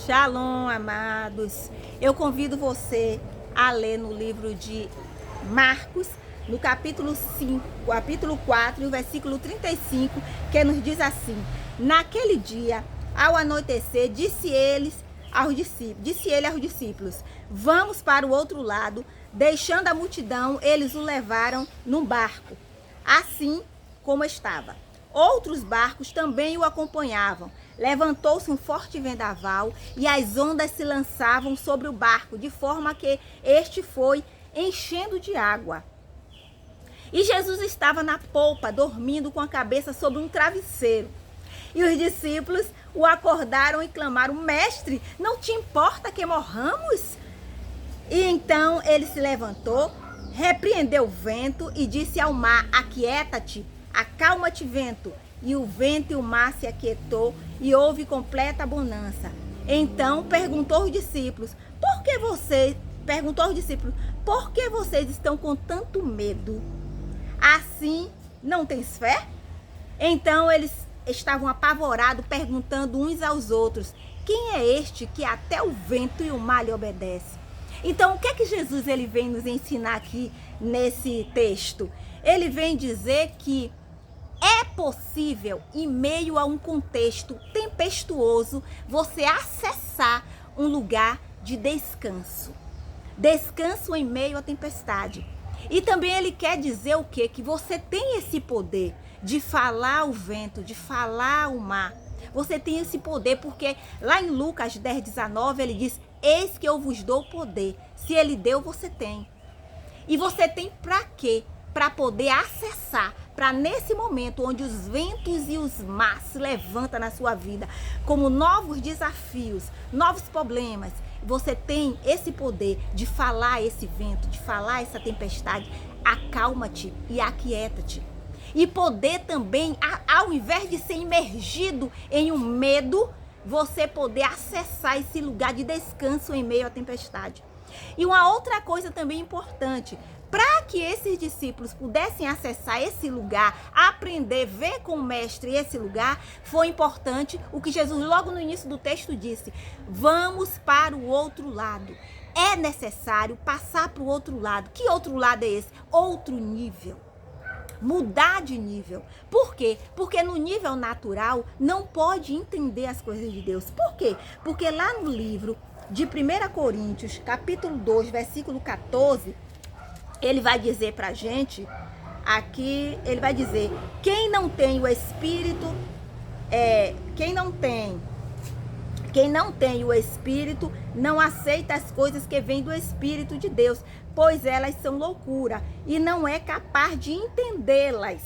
Shalom, amados. Eu convido você a ler no livro de Marcos, no capítulo 5, capítulo 4, versículo 35, que nos diz assim: naquele dia, ao anoitecer, disse ele aos discípulos: vamos para o outro lado. Deixando a multidão, eles o levaram num barco, assim como estava. Outros barcos também o acompanhavam. Levantou-se um forte vendaval e as ondas se lançavam sobre o barco, de forma que este foi enchendo de água. E Jesus estava na polpa, dormindo com a cabeça sobre um travesseiro. E os discípulos o acordaram e clamaram: Mestre, não te importa que morramos? E então ele se levantou, repreendeu o vento e disse ao mar: Aquieta-te, acalma-te, vento. E o vento e o mar se aquietou e houve completa bonança. Então perguntou aos discípulos: por que vocês estão com tanto medo? Assim não tens fé? Então eles estavam apavorados, perguntando uns aos outros: quem é este que até o vento e o mar lhe obedecem? Então, o que é que Jesus ele vem nos ensinar aqui nesse texto? Ele vem dizer que é possível, em meio a um contexto tempestuoso, você acessar um lugar de descanso. Descanso em meio à tempestade. E também ele quer dizer o quê? Que você tem esse poder de falar o vento, de falar o mar. Você tem esse poder porque lá em Lucas 10:19 ele diz: eis que eu vos dou poder. Se ele deu, você tem. E você tem para quê? Para poder acessar, para nesse momento onde os ventos e os mares se levantam na sua vida, como novos desafios, novos problemas, você tem esse poder de falar esse vento, de falar essa tempestade: acalma-te e aquieta-te. E poder também, ao invés de ser imergido em um medo, você poder acessar esse lugar de descanso em meio à tempestade. E uma outra coisa também importante: para que esses discípulos pudessem acessar esse lugar, aprender, ver com o mestre esse lugar, foi importante o que Jesus logo no início do texto disse: vamos para o outro lado. É necessário passar para o outro lado. Que outro lado é esse? Outro nível. Mudar de nível. Por quê? Porque no nível natural não pode entender as coisas de Deus. Por quê? Porque lá no livro de 1 Coríntios, capítulo 2, versículo 14, ele vai dizer pra gente, aqui ele vai dizer: quem não tem o Espírito, quem não tem o Espírito não aceita as coisas que vêm do Espírito de Deus, pois elas são loucura e não é capaz de entendê-las,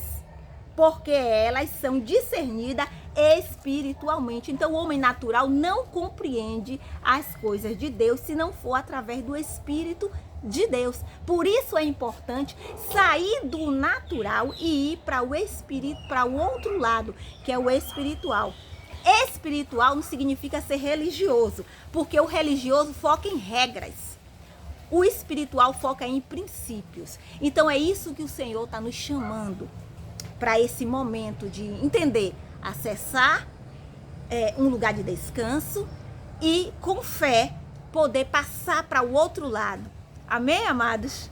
porque elas são discernidas espiritualmente. Então o homem natural não compreende as coisas de Deus se não for através do Espírito de Deus. Por isso é importante sair do natural e ir para o espírito, para o outro lado, que é o espiritual. Espiritual não significa ser religioso, porque o religioso foca em regras. O espiritual foca em princípios. Então é isso que o Senhor está nos chamando para esse momento de entender, acessar um lugar de descanso e com fé poder passar para o outro lado. Amém, amados?